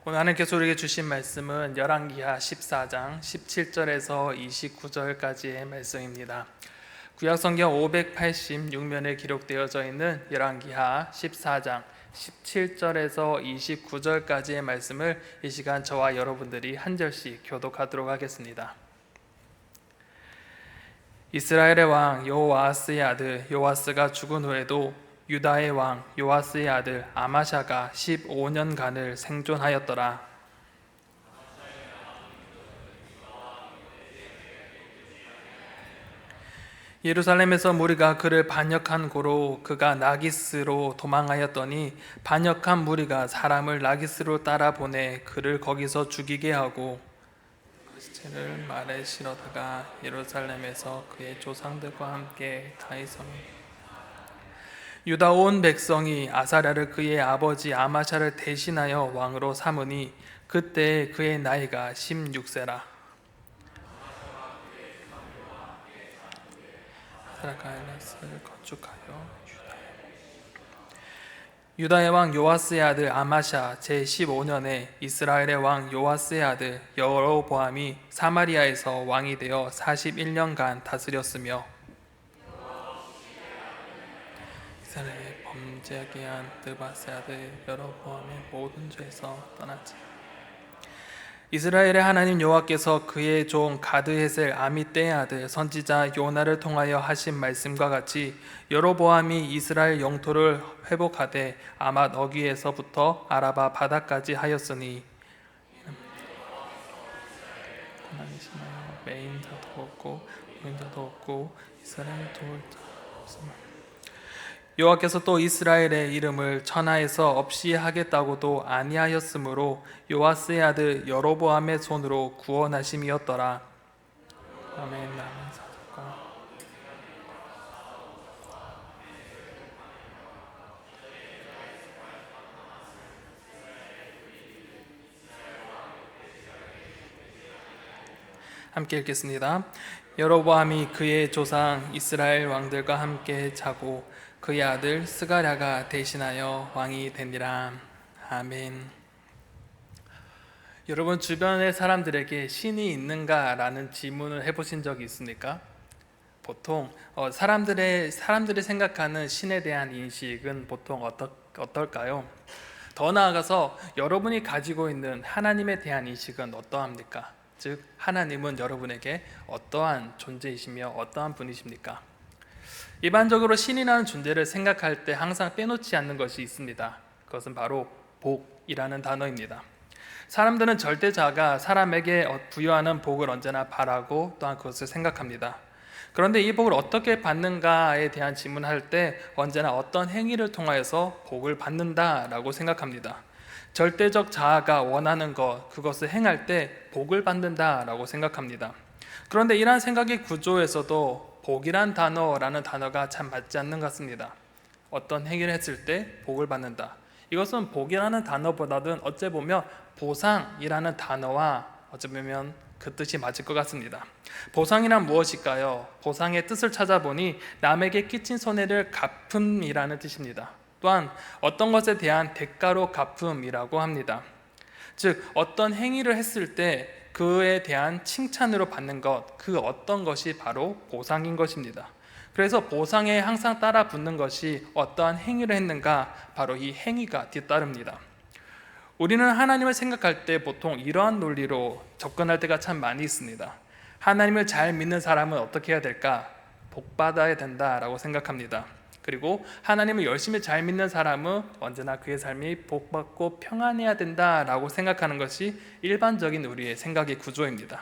오늘 하나님께서 우리에게 주신 말씀은 열왕기하 14장 17절에서 29절까지의 말씀입니다. 구약성경 586면에 기록되어져 있는 열왕기하 14장 17절에서 29절까지의 말씀을 이 시간 저와 여러분들이 한 절씩 교독하도록 하겠습니다. 이스라엘의 왕 여호아스의 아들 요아스가 죽은 후에도 유다의 왕 요아스의 아들 아마샤가 15년간을 생존하였더라. 예루살렘에서 무리가 그를 반역한 고로 그가 라기스로 도망하였더니 반역한 무리가 사람을 라기스로 따라 보내 그를 거기서 죽이게 하고 시체를 말에 실어다가 예루살렘에서 그의 조상들과 함께 다윗성에 유다 온 백성이 아사랴를 그의 아버지 아마샤를 대신하여 왕으로 삼으니 그때 그의 나이가 16세라. 아사랴를 건축하여 유다의 왕 요아스의 아들 아마샤 제15년에 이스라엘의 왕 요아스의 아들 여로보암이 사마리아에서 왕이 되어 41년간 다스렸으며 이스라엘의 범죄하게 한 느바세 아들 여로보암의 모든 죄에서 떠났지. 이스라엘의 하나님 여호와께서 그의 종 가드헤셀 아미떼의 아들 선지자 요나를 통하여 하신 말씀과 같이 여로보암이 이스라엘 영토를 회복하되 아맛 어귀에서부터 아라바 바다까지 하였으니 메인 자도 없고 메인 자도 없고 이스라엘 도울 자 없으며 여호와께서 또 이스라엘의 이름을 천하에서 없이 하겠다고도 아니하였으므로 요아스의 아들 여로보암의 손으로 구원하심이었더라. 아멘. 함께 읽겠습니다. 여로보암이 그의 조상 이스라엘 왕들과 함께 자고 그의 아들 스가랴가 대신하여 왕이 되니라. 아멘. 여러분 주변의 사람들에게 신이 있는가라는 질문을 해보신 적이 있습니까? 보통 사람들이 생각하는 신에 대한 인식은 보통 어떨까요? 더 나아가서 여러분이 가지고 있는 하나님에 대한 인식은 어떠합니까? 즉 하나님은 여러분에게 어떠한 존재이시며 어떠한 분이십니까? 일반적으로 신이라는 존재를 생각할 때 항상 빼놓지 않는 것이 있습니다. 그것은 바로 복이라는 단어입니다. 사람들은 절대자가 사람에게 부여하는 복을 언제나 바라고 또한 그것을 생각합니다. 그런데 이 복을 어떻게 받는가에 대한 질문할 때 언제나 어떤 행위를 통하여서 복을 받는다라고 생각합니다. 절대적 자아가 원하는 그것을 행할 때 복을 받는다라고 생각합니다. 그런데 이러한 생각의 구조에서도 복이란 단어라는 단어가 참 맞지 않는 것 같습니다. 어떤 행위를 했을 때 복을 받는다. 이것은 복이라는 단어보다는 어찌 보면 보상이라는 단어와 어찌 보면 그 뜻이 맞을 것 같습니다. 보상이란 무엇일까요? 보상의 뜻을 찾아보니 남에게 끼친 손해를 갚음이라는 뜻입니다. 또한 어떤 것에 대한 대가로 갚음이라고 합니다. 즉 어떤 행위를 했을 때 그에 대한 칭찬으로 받는 것, 그 어떤 것이 바로 보상인 것입니다. 그래서 보상에 항상 따라 붙는 것이 어떠한 행위를 했는가, 바로 이 행위가 뒤따릅니다. 우리는 하나님을 생각할 때 보통 이러한 논리로 접근할 때가 참 많이 있습니다. 하나님을 잘 믿는 사람은 어떻게 해야 될까? 복 받아야 된다라고 생각합니다. 그리고 하나님을 열심히 잘 믿는 사람은 언제나 그의 삶이 복받고 평안해야 된다라고 생각하는 것이 일반적인 우리의 생각의 구조입니다.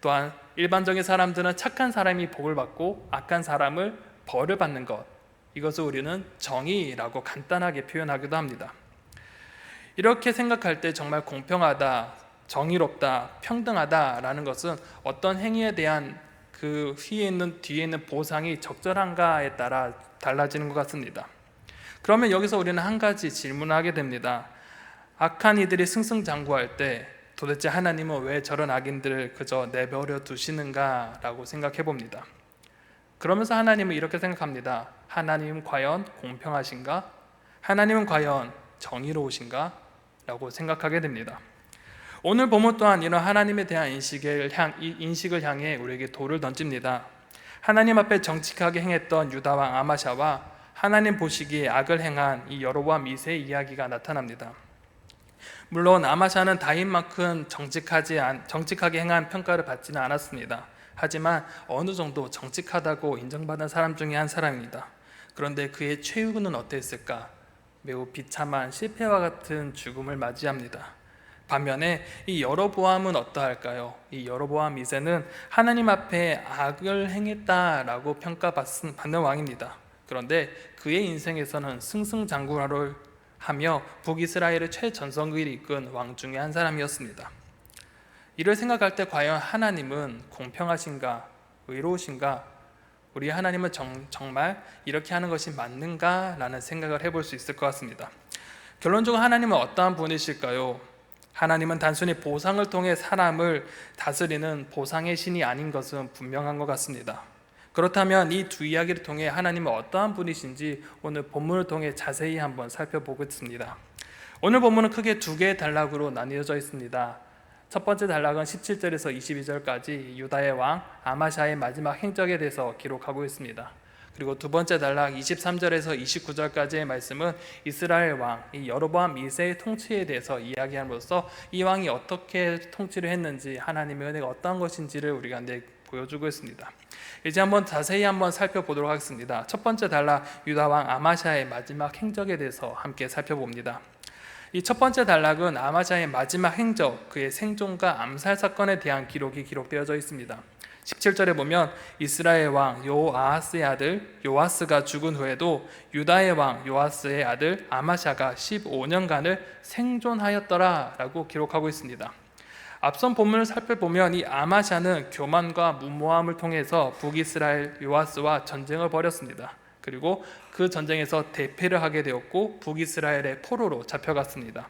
또한 일반적인 사람들은 착한 사람이 복을 받고 악한 사람을 벌을 받는 것, 이것을 우리는 정의라고 간단하게 표현하기도 합니다. 이렇게 생각할 때 정말 공평하다, 정의롭다, 평등하다라는 것은 어떤 행위에 대한 그 뒤에 있는 보상이 적절한가에 따라 달라지는 것 같습니다. 그러면 여기서 우리는 한 가지 질문을 하게 됩니다. 악한 이들이 승승장구할 때 도대체 하나님은 왜 저런 악인들을 그저 내버려 두시는가 라고 생각해 봅니다. 그러면서 하나님은 이렇게 생각합니다. 하나님은 과연 공평하신가? 하나님은 과연 정의로우신가? 라고 생각하게 됩니다. 오늘 본문 또한 이런 하나님에 대한 인식을 향해 우리에게 돌을 던집니다. 하나님 앞에 정직하게 행했던 유다왕 아마샤와 하나님 보시기에 악을 행한 이 여로보암 2세의 이야기가 나타납니다. 물론 아마샤는 다윗만큼 정직하게 행한 평가를 받지는 않았습니다. 하지만 어느 정도 정직하다고 인정받은 사람 중에 한 사람입니다. 그런데 그의 최후는 어땠을까? 매우 비참한 실패와 같은 죽음을 맞이합니다. 반면에 이 여로보암은 어떠할까요? 이 여로보암 2세는 하나님 앞에 악을 행했다라고 평가받는 왕입니다. 그런데 그의 인생에서는 승승장구를 하며 북이스라엘의 최전성기를 이끈 왕 중에 한 사람이었습니다. 이를 생각할 때 과연 하나님은 공평하신가? 의로우신가? 우리 하나님은 정말 이렇게 하는 것이 맞는가? 라는 생각을 해볼 수 있을 것 같습니다. 결론적으로 하나님은 어떠한 분이실까요? 하나님은 단순히 보상을 통해 사람을 다스리는 보상의 신이 아닌 것은 분명한 것 같습니다. 그렇다면 이 두 이야기를 통해 하나님은 어떠한 분이신지 오늘 본문을 통해 자세히 한번 살펴보겠습니다. 오늘 본문은 크게 두 개의 단락으로 나뉘어져 있습니다. 첫 번째 단락은 17절에서 22절까지 유다의 왕 아마샤의 마지막 행적에 대해서 기록하고 있습니다. 그리고 두 번째 단락 23절에서 29절까지의 말씀은 이스라엘 왕 여로보암 2세의 통치에 대해서 이야기함으로써 이 왕이 어떻게 통치를 했는지 하나님의 은혜가 어떠한 것인지를 우리가 보여주고 있습니다. 이제 한번 자세히 살펴보도록 하겠습니다. 첫 번째 단락 유다 왕 아마샤의 마지막 행적에 대해서 함께 살펴봅니다. 이 첫 번째 단락은 아마샤의 마지막 행적, 그의 생존과 암살 사건에 대한 기록이 기록되어져 있습니다. 17절에 보면 이스라엘 왕 요아하스의 아들 요아스가 죽은 후에도 유다의 왕 요아스의 아들 아마샤가 15년간을 생존하였더라 라고 기록하고 있습니다. 앞선 본문을 살펴보면 이 아마샤는 교만과 무모함을 통해서 북이스라엘 요아스와 전쟁을 벌였습니다. 그리고 그 전쟁에서 대패를 하게 되었고 북이스라엘의 포로로 잡혀갔습니다.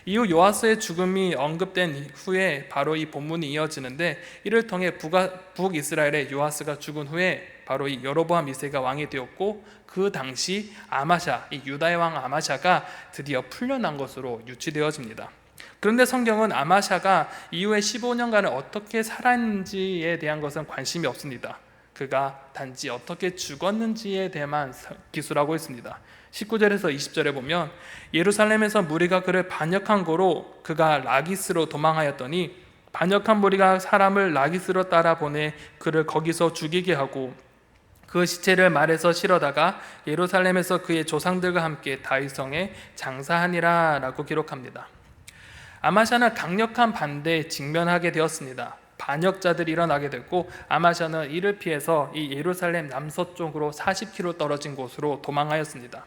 이후 요아스의 죽음이 언급된 후에 바로 이 본문이 이어지는데 이를 통해 북이스라엘의 요아스가 죽은 후에 바로 이 여로보암 2세가 왕이 되었고 그 당시 아마샤, 이 유다의 왕 아마샤가 드디어 풀려난 것으로 유치되어집니다. 그런데 성경은 아마샤가 이후에 15년간을 어떻게 살았는지에 대한 것은 관심이 없습니다. 그가 단지 어떻게 죽었는지에 대해만 기술하고 있습니다. 19절에서 20절에 보면 예루살렘에서 무리가 그를 반역한 고로 그가 라기스로 도망하였더니 반역한 무리가 사람을 라기스로 따라 보내 그를 거기서 죽이게 하고 그 시체를 말에서 실어다가 예루살렘에서 그의 조상들과 함께 다윗성에 장사하니라 라고 기록합니다. 아마샤는 강력한 반대에 직면하게 되었습니다. 반역자들이 일어나게 됐고 아마샤는 이를 피해서 이 예루살렘 남서쪽으로 40km 떨어진 곳으로 도망하였습니다.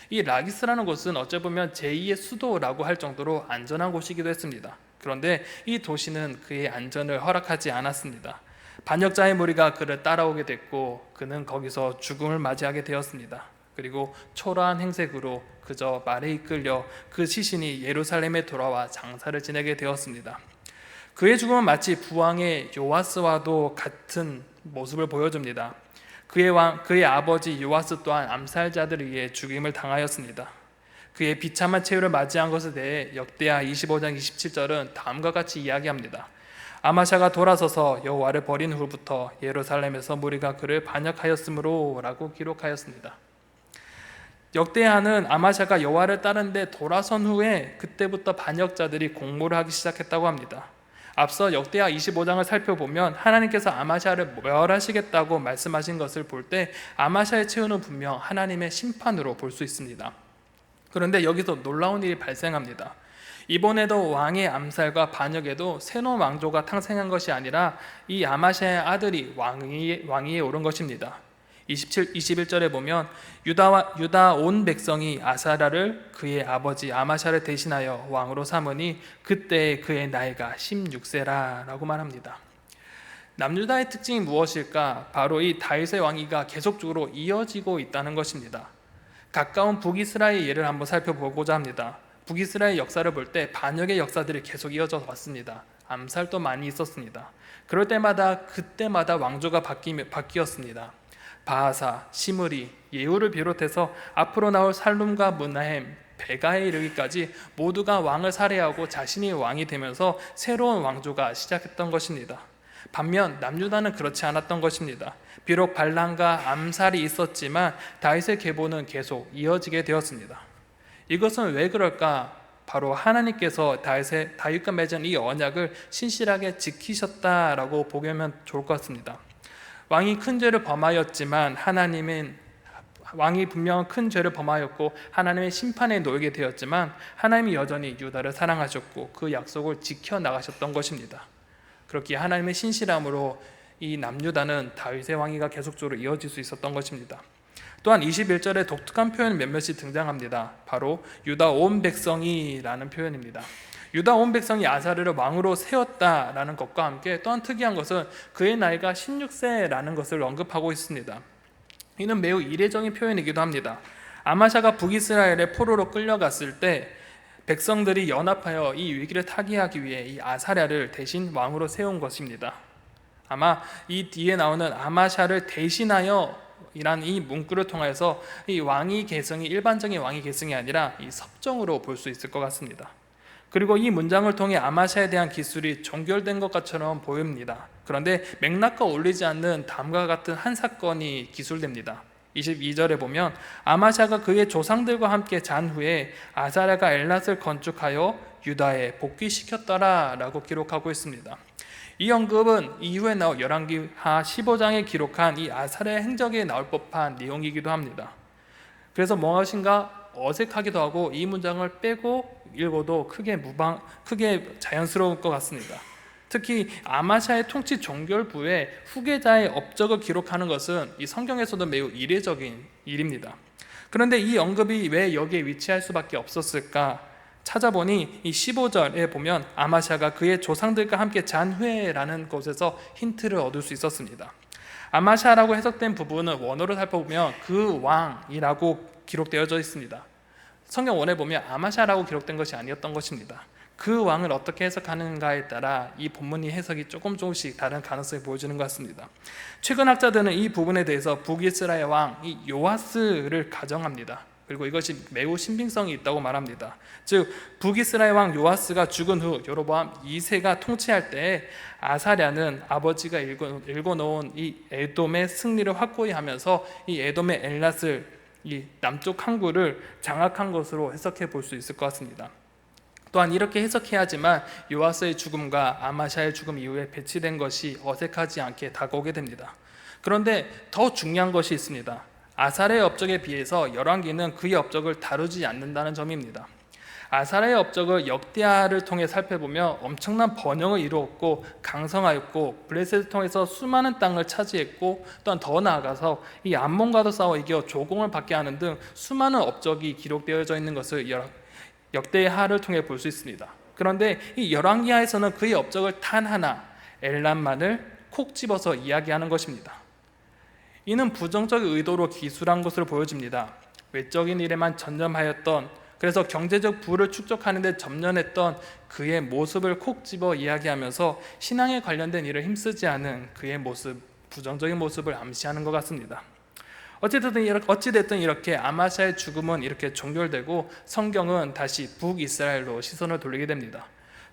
이 라기스라는 곳은 어찌 보면 제2의 수도라고 할 정도로 안전한 곳이기도 했습니다. 그런데 이 도시는 그의 안전을 허락하지 않았습니다. 반역자의 무리가 그를 따라오게 됐고 그는 거기서 죽음을 맞이하게 되었습니다. 그리고 초라한 행색으로 그저 말에 이끌려 그 시신이 예루살렘에 돌아와 장사를 지내게 되었습니다. 그의 죽음은 마치 부왕의 요아스와도 같은 모습을 보여줍니다. 그의 아버지 요아스 또한 암살자들에 의해 죽임을 당하였습니다. 그의 비참한 최후를 맞이한 것에 대해 역대하 25장 27절은 다음과 같이 이야기합니다. 아마샤가 돌아서서 여호와를 버린 후부터 예루살렘에서 무리가 그를 반역하였으므로 라고 기록하였습니다. 역대하는 아마샤가 여호와를 따르는데 돌아선 후에 그때부터 반역자들이 공모를 하기 시작했다고 합니다. 앞서 역대하 25장을 살펴보면 하나님께서 아마샤를 멸하시겠다고 말씀하신 것을 볼 때 아마샤의 최후는 분명 하나님의 심판으로 볼 수 있습니다. 그런데 여기서 놀라운 일이 발생합니다. 이번에도 왕의 암살과 반역에도 새로운 왕조가 탄생한 것이 아니라 이 아마샤의 아들이 왕위에 오른 것입니다. 21절에 보면 유다 온 백성이 아사라를 그의 아버지 아마샤를 대신하여 왕으로 삼으니 그때 그의 나이가 16세라 라고 말합니다. 남유다의 특징이 무엇일까? 바로 이 다윗의 왕위가 계속적으로 이어지고 있다는 것입니다. 가까운 북이스라엘 예를 한번 살펴보고자 합니다. 북이스라엘 역사를 볼 때 반역의 역사들이 계속 이어져 왔습니다. 암살도 많이 있었습니다. 그럴 때마다 그때마다 왕조가 바뀌었습니다. 바하사, 시므리, 예후를 비롯해서 앞으로 나올 살룸과 므나헴, 배가에 이르기까지 모두가 왕을 살해하고 자신이 왕이 되면서 새로운 왕조가 시작했던 것입니다. 반면 남유다는 그렇지 않았던 것입니다. 비록 반란과 암살이 있었지만 다윗의 계보는 계속 이어지게 되었습니다. 이것은 왜 그럴까? 바로 하나님께서 다윗과 맺은 이 언약을 신실하게 지키셨다라고 보면 좋을 것 같습니다. 왕이 큰 죄를 범하였지만 왕이 분명 큰 죄를 범하였고 하나님의 심판에 놓이게 되었지만 하나님이 여전히 유다를 사랑하셨고 그 약속을 지켜나가셨던 것입니다. 그렇기에 하나님의 신실함으로 이 남유다는 다윗의 왕위가 계속적으로 이어질 수 있었던 것입니다. 또한 21절에 독특한 표현 몇몇이 등장합니다. 바로 유다 온 백성이라는 표현입니다. 유다 온 백성이 아사랴를 왕으로 세웠다라는 것과 함께 또한 특이한 것은 그의 나이가 16세라는 것을 언급하고 있습니다. 이는 매우 이례적인 표현이기도 합니다. 아마샤가 북이스라엘의 포로로 끌려갔을 때 백성들이 연합하여 이 위기를 타개하기 위해 이 아사랴를 대신 왕으로 세운 것입니다. 아마 이 뒤에 나오는 아마샤를 대신하여 이란 이 문구를 통해서 이 왕위 계승이 일반적인 왕위 계승이 아니라 이 섭정으로 볼 수 있을 것 같습니다. 그리고 이 문장을 통해 아마샤에 대한 기술이 종결된 것처럼 보입니다. 그런데 맥락과 어울리지 않는 다음과 같은 한 사건이 기술됩니다. 22절에 보면 아마샤가 그의 조상들과 함께 잔 후에 아사랴가 엘랏을 건축하여 유다에 복귀시켰더라 라고 기록하고 있습니다. 이 언급은 이후에 나올 열왕기하 15장에 기록한 이 아사랴의 행적에 나올 법한 내용이기도 합니다. 그래서 무엇인가 어색하기도 하고 이 문장을 빼고 읽어도 크게 자연스러울 것 같습니다. 특히 아마샤의 통치 종결부에 후계자의 업적을 기록하는 것은 이 성경에서도 매우 이례적인 일입니다. 그런데 이 언급이 왜 여기에 위치할 수밖에 없었을까? 찾아보니 이 15절에 보면 아마샤가 그의 조상들과 함께 잔 후에라는 곳에서 힌트를 얻을 수 있었습니다. 아마샤라고 해석된 부분은 원어로 살펴보면 그 왕이라고 기록되어져 있습니다. 성경 원에 보면 아마샤라고 기록된 것이 아니었던 것입니다. 그 왕을 어떻게 해석하는가에 따라 이 본문의 해석이 조금씩 다른 가능성이 보여지는 것 같습니다. 최근 학자들은 이 부분에 대해서 북이스라엘 왕 이 요아스를 가정합니다. 그리고 이것이 매우 신빙성이 있다고 말합니다. 즉 북이스라엘 왕 요아스가 죽은 후 여로보암 2세가 통치할 때 아사랴는 아버지가 읽어놓은 이 에돔의 승리를 확고히 하면서 이 에돔의 엘랏을 이 남쪽 항구를 장악한 것으로 해석해 볼 수 있을 것 같습니다. 또한 이렇게 해석해야지만 요아스의 죽음과 아마샤의 죽음 이후에 배치된 것이 어색하지 않게 다가오게 됩니다. 그런데 더 중요한 것이 있습니다. 아사랴의 업적에 비해서 열왕기는 그의 업적을 다루지 않는다는 점입니다. 아사랴의 업적을 역대하를 통해 살펴보면 엄청난 번영을 이루었고 강성하였고 블레셋을 통해서 수많은 땅을 차지했고 또한 더 나아가서 이 암몬과도 싸워 이겨 조공을 받게 하는 등 수많은 업적이 기록되어져 있는 것을 역대하를 통해 볼 수 있습니다. 그런데 이 열왕기하에서는 그의 업적을 단 하나 엘람만을 콕 집어서 이야기하는 것입니다. 이는 부정적 의도로 기술한 것으로 보여집니다. 외적인 일에만 전념하였던, 그래서 경제적 부를 축적하는 데 전념했던 그의 모습을 콕 집어 이야기하면서 신앙에 관련된 일을 힘쓰지 않은 그의 모습, 부정적인 모습을 암시하는 것 같습니다. 어찌됐든 이렇게 아마샤의 죽음은 이렇게 종결되고 성경은 다시 북이스라엘로 시선을 돌리게 됩니다.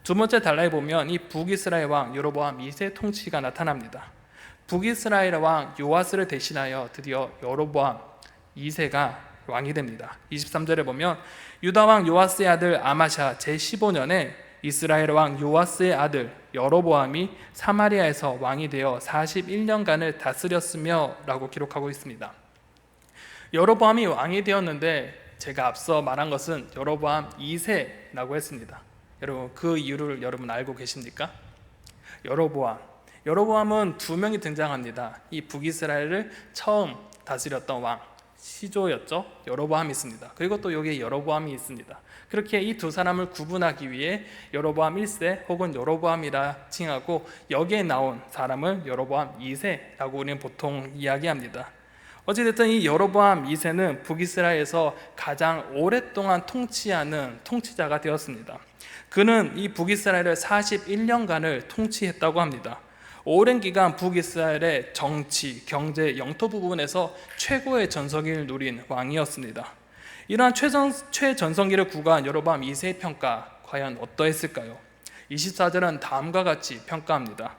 두 번째 단락에 보면 이 북이스라엘 왕 여로보암 2세 통치가 나타납니다. 북이스라엘 왕 요아스를 대신하여 드디어 여로보암 2세가 왕이 됩니다. 23절에 보면 유다 왕 요아스의 아들 아마샤 제15년에 이스라엘 왕 요아스의 아들 여로보암이 사마리아에서 왕이 되어 41년간을 다스렸으며 라고 기록하고 있습니다. 여로보암이 왕이 되었는데 제가 앞서 말한 것은 여로보암 2세라고 했습니다. 여러분 그 이유를 여러분 알고 계십니까? 여로보암은 두 명이 등장합니다. 이 북이스라엘을 처음 다스렸던 왕 시조였죠. 여로보암이 있습니다. 그리고 또 여기에 여로보암이 있습니다. 그렇게 이 두 사람을 구분하기 위해 여로보암 1세 혹은 여로보암이라 칭하고 여기에 나온 사람을 여로보암 2세라고 우리는 보통 이야기합니다. 어찌됐든 이 여로보암 2세는 북이스라엘에서 가장 오랫동안 통치하는 통치자가 되었습니다. 그는 이 북이스라엘을 41년간을 통치했다고 합니다. 오랜 기간 북이스라엘의 정치, 경제, 영토 부분에서 최고의 전성기를 누린 왕이었습니다. 이러한 최전성기를 구가한 여로보암 2세의 평가 과연 어떠했을까요? 24절은 다음과 같이 평가합니다.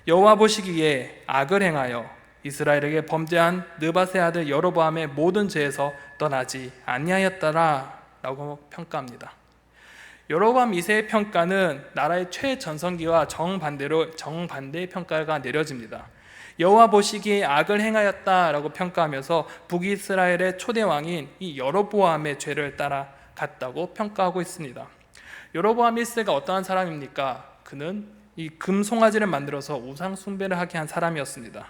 여호와 보시기에 악을 행하여 이스라엘에게 범죄한 느밧의 아들 여로보암의 모든 죄에서 떠나지 아니하였더라 라고 평가합니다. 여로보암 2세의 평가는 나라의 최전성기와 정반대의 평가가 내려집니다. 여호와 보시기에 악을 행하였다라고 평가하면서 북이스라엘의 초대 왕인 이 여로보암의 죄를 따라갔다고 평가하고 있습니다. 여로보암 1세가 어떠한 사람입니까? 그는 이 금송아지를 만들어서 우상 숭배를 하게 한 사람이었습니다.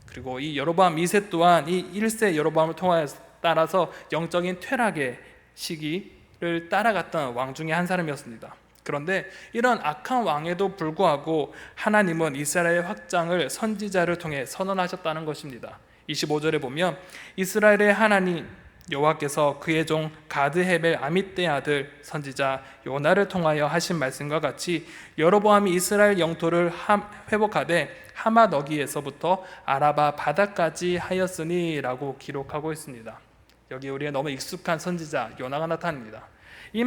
그리고 이 여로보암 2세 또한 이 1세 여로보암을 따라서 영적인 퇴락의 시기를 따라갔던 왕 중에 한 사람이었습니다. 그런데 이런 악한 왕에도 불구하고 하나님은 이스라엘의 확장을 선지자를 통해 선언하셨다는 것입니다. 25절에 보면 이스라엘의 하나님 여호와께서 그의 종 가드헤벨 아mit대의 아들 선지자 요나를 통하여 하신 말씀과 같이 여로보암이 이스라엘 영토를 회복하되 하맛 어기에서부터 아라바 바다까지 하였으니 라고 기록하고 있습니다. 여기 우리가 너무 익숙한 선지자 요나가 나타납니다. 이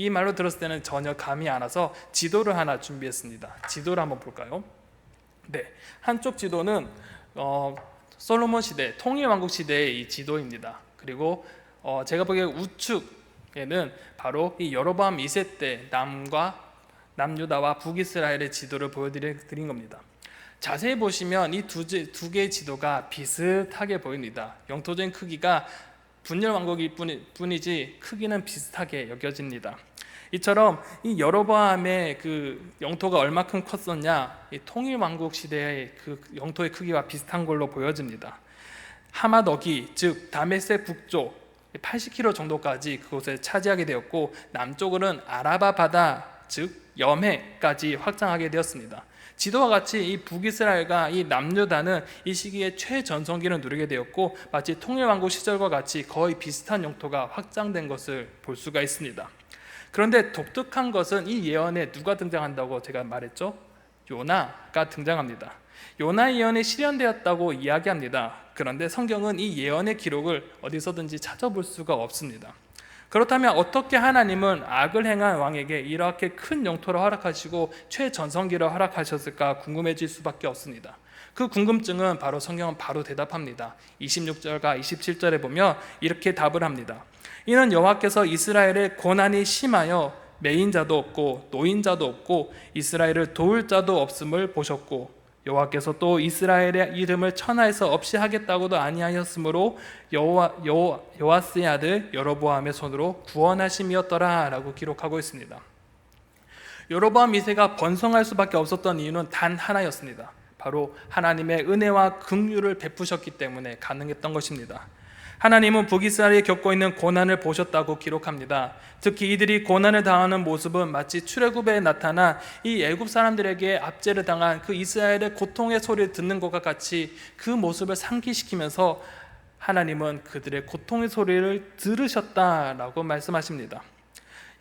말로 들었을 때는 전혀 감이 안 와서 지도를 하나 준비했습니다. 지도를 한번 볼까요? 네, 한쪽 지도는 솔로몬 시대, 통일왕국 시대의 이 지도입니다. 그리고 제가 보기에 우측에는 바로 이 여로보암 2세 때 남유다와 북이스라엘의 지도를 보여드린 겁니다. 자세히 보시면 이 두 개의 지도가 비슷하게 보입니다. 영토적인 크기가 분열 왕국일 뿐이지 크기는 비슷하게 여겨집니다. 이처럼 이 여로보암의 그 영토가 얼마큼 컸었냐, 이 통일 왕국 시대의 그 영토의 크기와 비슷한 걸로 보여집니다. 하맛 어기, 즉 다메섹 북쪽 80km 정도까지 그곳을 차지하게 되었고, 남쪽으로는 아라바 바다, 즉 염해까지 확장하게 되었습니다. 지도와 같이 이 북이스라엘과 이 남유다는 이 시기에 최전성기를 누리게 되었고, 마치 통일왕국 시절과 같이 거의 비슷한 영토가 확장된 것을 볼 수가 있습니다. 그런데 독특한 것은 이 예언에 누가 등장한다고 제가 말했죠? 요나가 등장합니다. 요나 예언이 실현되었다고 이야기합니다. 그런데 성경은 이 예언의 기록을 어디서든지 찾아볼 수가 없습니다. 그렇다면 어떻게 하나님은 악을 행한 왕에게 이렇게 큰 영토를 허락하시고 최전성기를 허락하셨을까 궁금해질 수밖에 없습니다. 그 궁금증은 바로 성경은 바로 대답합니다. 26절과 27절에 보면 이렇게 답을 합니다. 이는 여호와께서 이스라엘의 고난이 심하여 매인자도 없고 노인자도 없고 이스라엘을 도울 자도 없음을 보셨고, 여호와께서 또 이스라엘의 이름을 천하에서 없이 하겠다고도 아니하였으므로 요아스의 아들 여로보암의 손으로 구원하심이었더라 라고 기록하고 있습니다. 여로보암 2세가 번성할 수밖에 없었던 이유는 단 하나였습니다. 바로 하나님의 은혜와 긍휼을 베푸셨기 때문에 가능했던 것입니다. 하나님은 북이스라엘이 겪고 있는 고난을 보셨다고 기록합니다. 특히 이들이 고난을 당하는 모습은 마치 출애굽에 나타난 이 애굽 사람들에게 압제를 당한 그 이스라엘의 고통의 소리를 듣는 것과 같이 그 모습을 상기시키면서 하나님은 그들의 고통의 소리를 들으셨다라고 말씀하십니다.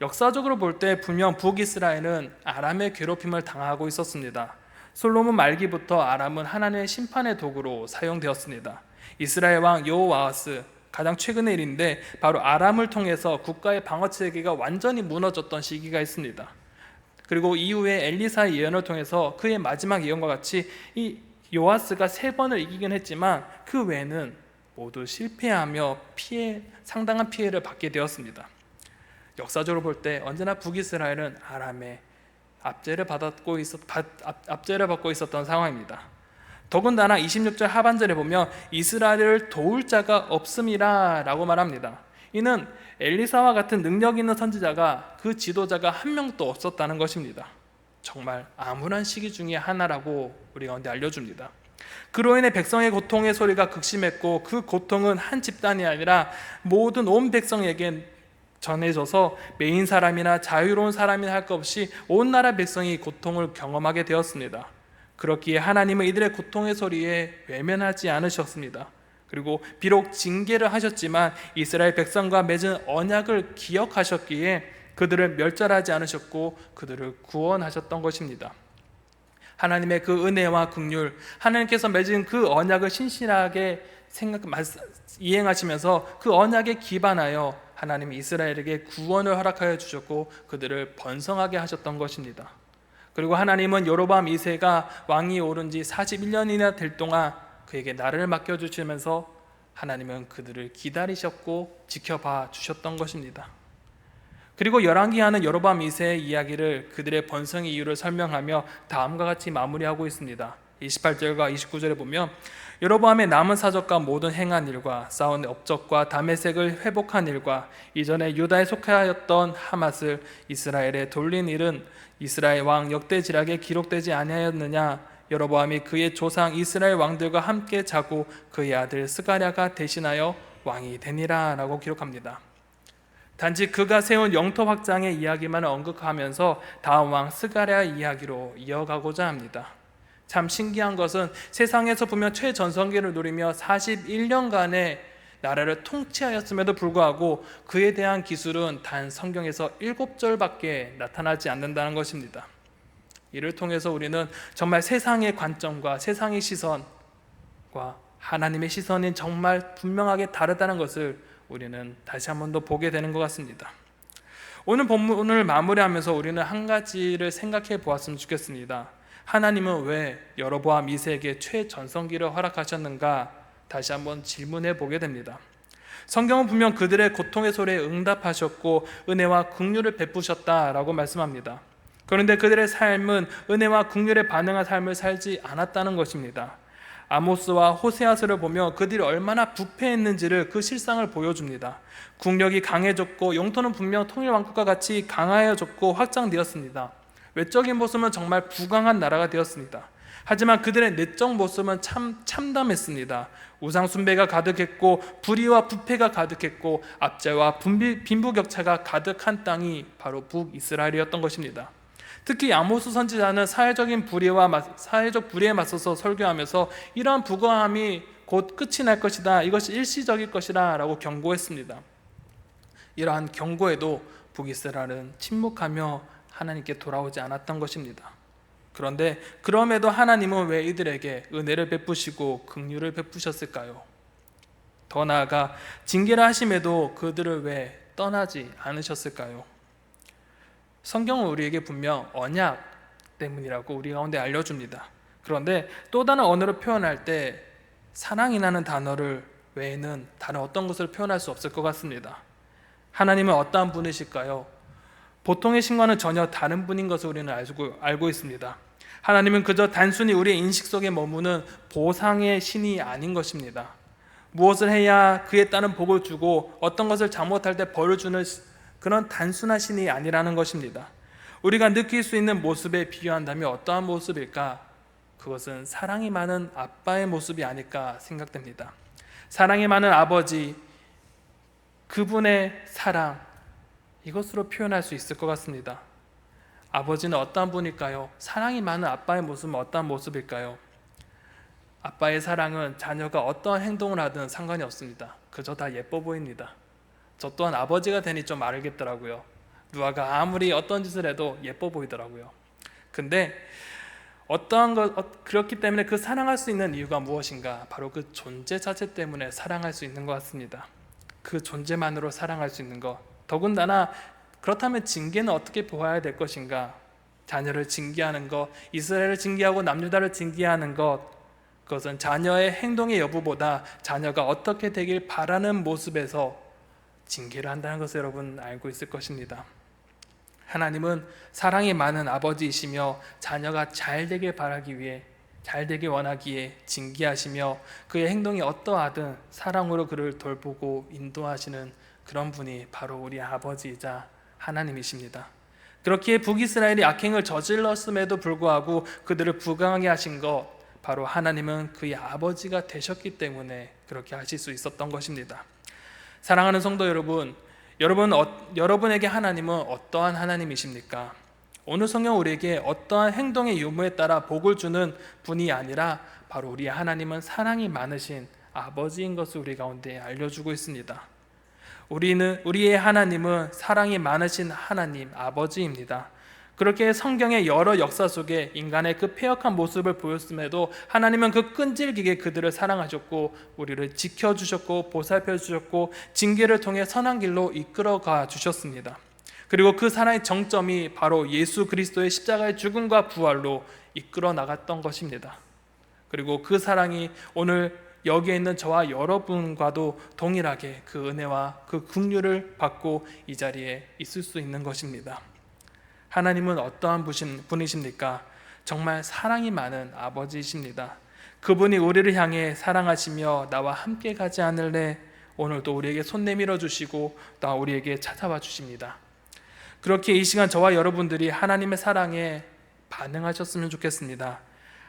역사적으로 볼 때 분명 북이스라엘은 아람의 괴롭힘을 당하고 있었습니다. 솔로몬 말기부터 아람은 하나님의 심판의 도구로 사용되었습니다. 이스라엘 왕 여호와스, 가장 최근의 일인데 바로 아람을 통해서 국가의 방어 체계가 완전히 무너졌던 시기가 있습니다. 그리고 이후에 엘리사의 예언을 통해서 그의 마지막 예언과 같이 이 요아스가 3번을 이기긴 했지만 그 외에는 모두 실패하며 상당한 피해를 받게 되었습니다. 역사적으로 볼 때 언제나 북이스라엘은 아람의 압제를 받고 있었던 상황입니다. 더군다나 26절 하반절에 보면 이스라엘을 도울 자가 없음이라 라고 말합니다. 이는 엘리사와 같은 능력 있는 선지자가, 그 지도자가 한 명도 없었다는 것입니다. 정말 암울한 시기 중에 하나라고 우리 가운데 알려줍니다. 그로 인해 백성의 고통의 소리가 극심했고, 그 고통은 한 집단이 아니라 모든 온 백성에게 전해져서 메인 사람이나 자유로운 사람이나 할 것 없이 온 나라 백성이 고통을 경험하게 되었습니다. 그렇기에 하나님은 이들의 고통의 소리에 외면하지 않으셨습니다. 그리고 비록 징계를 하셨지만 이스라엘 백성과 맺은 언약을 기억하셨기에 그들을 멸절하지 않으셨고 그들을 구원하셨던 것입니다. 하나님의 그 은혜와 긍휼, 하나님께서 맺은 그 언약을 신실하게 이행하시면서 그 언약에 기반하여 하나님이 이스라엘에게 구원을 허락하여 주셨고 그들을 번성하게 하셨던 것입니다. 그리고 하나님은 여로보암 2세가 왕이 오른 지 41년이나 될 동안 그에게 나라를 맡겨주시면서 하나님은 그들을 기다리셨고 지켜봐 주셨던 것입니다. 그리고 열왕기하는 여로보암 2세의 이야기를 그들의 번성의 이유를 설명하며 다음과 같이 마무리하고 있습니다. 28절과 29절에 보면 여로보암의 남은 사적과 모든 행한 일과 쌓은 업적과 다메섹을 회복한 일과 이전에 유다에 속하였던 하맛을 이스라엘에 돌린 일은 이스라엘 왕 역대지략에 기록되지 아니하였느냐. 여로보암이 그의 조상 이스라엘 왕들과 함께 자고 그의 아들 스가랴가 대신하여 왕이 되니라 라고 기록합니다. 단지 그가 세운 영토 확장의 이야기만 언급하면서 다음 왕 스가랴 이야기로 이어가고자 합니다. 참 신기한 것은 세상에서 보면 최전성기를 누리며 41년간의 나라를 통치하였음에도 불구하고 그에 대한 기술은 단 성경에서 7절밖에 나타나지 않는다는 것입니다. 이를 통해서 우리는 정말 세상의 관점과 세상의 시선과 하나님의 시선이 정말 분명하게 다르다는 것을 우리는 다시 한 번 더 보게 되는 것 같습니다. 오늘 본문을 마무리하면서 우리는 한 가지를 생각해 보았으면 좋겠습니다. 하나님은 왜 여로보암 2세에게 최전성기를 허락하셨는가 다시 한번 질문해 보게 됩니다. 성경은 분명 그들의 고통의 소리에 응답하셨고 은혜와 긍휼을 베푸셨다라고 말씀합니다. 그런데 그들의 삶은 은혜와 긍휼에 반응한 삶을 살지 않았다는 것입니다. 아모스와 호세아서를 보며 그들이 얼마나 부패했는지를 그 실상을 보여줍니다. 국력이 강해졌고 영토는 분명 통일 왕국과 같이 강하여졌고 확장되었습니다. 외적인 모습은 정말 부강한 나라가 되었습니다. 하지만 그들의 내적 모습은 참담했습니다. 우상 숭배가 가득했고 불의와 부패가 가득했고 압제와 빈부격차가 가득한 땅이 바로 북이스라엘이었던 것입니다. 특히 아모스 선지자는 사회적 불의에 맞서서 설교하면서 이러한 부강함이 곧 끝이 날 것이다. 이것이 일시적일 것이다 라고 경고했습니다. 이러한 경고에도 북이스라엘은 침묵하며 하나님께 돌아오지 않았던 것입니다. 그런데 그럼에도 하나님은 왜 이들에게 은혜를 베푸시고 긍휼을 베푸셨을까요? 더 나아가 징계를 하심에도 그들을 왜 떠나지 않으셨을까요? 성경은 우리에게 분명 언약 때문이라고 우리 가운데 알려줍니다. 그런데 또 다른 언어로 표현할 때 사랑이라는 단어를 외에는 다른 어떤 것을 표현할 수 없을 것 같습니다. 하나님은 어떠한 분이실까요? 보통의 신과는 전혀 다른 분인 것을 우리는 알고 있습니다. 하나님은 그저 단순히 우리의 인식 속에 머무는 보상의 신이 아닌 것입니다. 무엇을 해야 그에 따른 복을 주고 어떤 것을 잘못할 때 벌을 주는 그런 단순한 신이 아니라는 것입니다. 우리가 느낄 수 있는 모습에 비유한다면 어떠한 모습일까? 그것은 사랑이 많은 아빠의 모습이 아닐까 생각됩니다. 사랑이 많은 아버지, 그분의 사랑, 이것으로 표현할 수 있을 것 같습니다. 아버지는 어떠한 분일까요? 사랑이 많은 아빠의 모습은 어떠한 모습일까요? 아빠의 사랑은 자녀가 어떠한 행동을 하든 상관이 없습니다. 그저 다 예뻐 보입니다. 저 또한 아버지가 되니 좀 알겠더라고요. 누아가 아무리 어떤 짓을 해도 예뻐 보이더라고요. 근데 그렇기 때문에 그 사랑할 수 있는 이유가 무엇인가? 바로 그 존재 자체 때문에 사랑할 수 있는 것 같습니다. 그 존재만으로 사랑할 수 있는 것. 더군다나 그렇다면 징계는 어떻게 보아야 될 것인가? 자녀를 징계하는 것, 이스라엘을 징계하고 남유다를 징계하는 것, 그것은 자녀의 행동의 여부보다 자녀가 어떻게 되길 바라는 모습에서 징계를 한다는 것을 여러분 알고 있을 것입니다. 하나님은 사랑이 많은 아버지이시며 자녀가 잘 되길 바라기 위해, 잘 되길 원하기에 징계하시며 그의 행동이 어떠하든 사랑으로 그를 돌보고 인도하시는 그런 분이 바로 우리 아버지이자 하나님이십니다. 그렇기에 북이스라엘이 악행을 저질렀음에도 불구하고 그들을 부강하게 하신 것, 바로 하나님은 그의 아버지가 되셨기 때문에 그렇게 하실 수 있었던 것입니다. 사랑하는 성도 여러분, 여러분에게 하나님은 어떠한 하나님이십니까? 오늘 성경 우리에게 어떠한 행동의 유무에 따라 복을 주는 분이 아니라 바로 우리 하나님은 사랑이 많으신 아버지인 것을 우리 가운데 알려주고 있습니다. 우리의 하나님은 사랑이 많으신 하나님, 아버지입니다. 그렇게 성경의 여러 역사 속에 인간의 그 패역한 모습을 보였음에도 하나님은 그 끈질기게 그들을 사랑하셨고 우리를 지켜주셨고 보살펴주셨고 징계를 통해 선한 길로 이끌어가 주셨습니다. 그리고 그 사랑의 정점이 바로 예수 그리스도의 십자가의 죽음과 부활로 이끌어 나갔던 것입니다. 그리고 그 사랑이 오늘 여기에 있는 저와 여러분과도 동일하게 그 은혜와 그 긍휼을 받고 이 자리에 있을 수 있는 것입니다. 하나님은 어떠한 분이십니까? 정말 사랑이 많은 아버지이십니다. 그분이 우리를 향해 사랑하시며 나와 함께 가지 않을래? 오늘도 우리에게 손 내밀어 주시고 또 우리에게 찾아와 주십니다. 그렇게 이 시간 저와 여러분들이 하나님의 사랑에 반응하셨으면 좋겠습니다.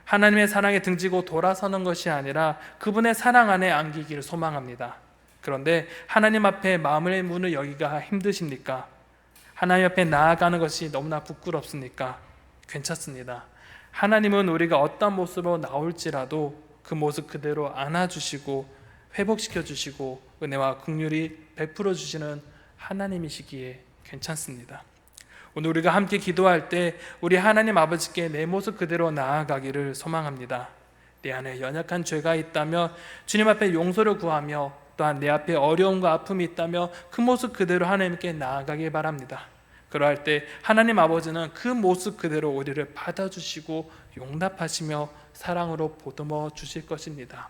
하나님의 사랑에 등지고 돌아서는 것이 아니라 그분의 사랑 안에 안기기를 소망합니다. 그런데 하나님 앞에 마음의 문을 열기가 힘드십니까? 하나님 앞에 나아가는 것이 너무나 부끄럽습니까? 괜찮습니다. 하나님은 우리가 어떤 모습으로 나올지라도 그 모습 그대로 안아주시고 회복시켜 주시고 은혜와 긍휼이 베풀어 주시는 하나님이시기에 괜찮습니다. 오늘 우리가 함께 기도할 때 우리 하나님 아버지께 내 모습 그대로 나아가기를 소망합니다. 내 안에 연약한 죄가 있다면 주님 앞에 용서를 구하며 또한 내 앞에 어려움과 아픔이 있다며 그 모습 그대로 하나님께 나아가길 바랍니다. 그러할 때 하나님 아버지는 그 모습 그대로 우리를 받아주시고 용납하시며 사랑으로 보듬어 주실 것입니다.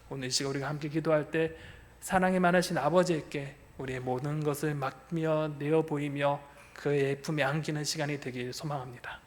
오늘 이 시간 우리가 함께 기도할 때 사랑이 많으신 아버지께 우리의 모든 것을 맡며 내어 보이며 그의 품에 안기는 시간이 되길 소망합니다.